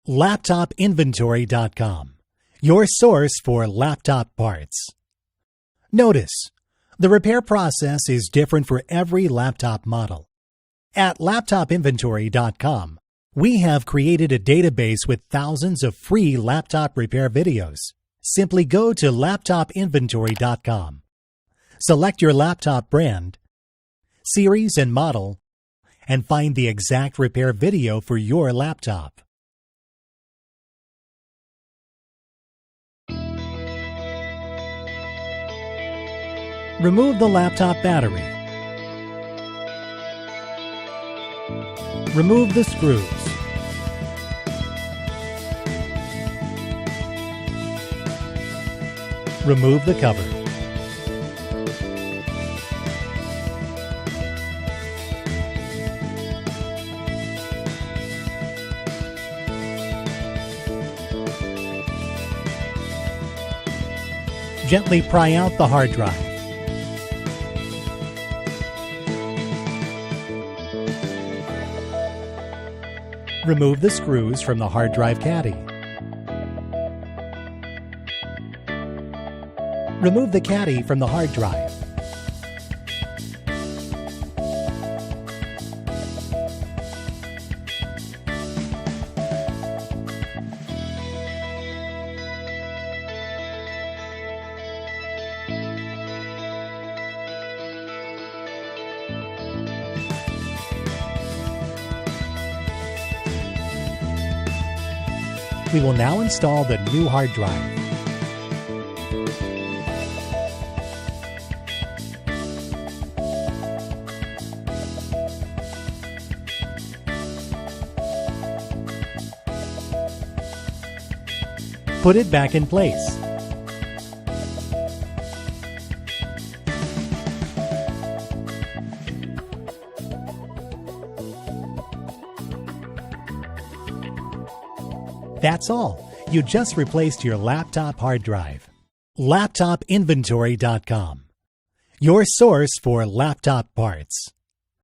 LaptopInventory.com, your source for laptop parts. Notice, the repair process is different for every laptop model. At LaptopInventory.com, we have created a database with thousands of free laptop repair videos. Simply go to LaptopInventory.com. Select your laptop brand, series and model, and find the exact repair video for your laptop. Remove the laptop battery. Remove the screws. Remove the cover. Gently pry out the hard drive. Remove the screws from the hard drive caddy. Remove the caddy from the hard drive. We will now install the new hard drive. Put it back in place. That's all. You just replaced your laptop hard drive. LaptopInventory.com, your source for laptop parts.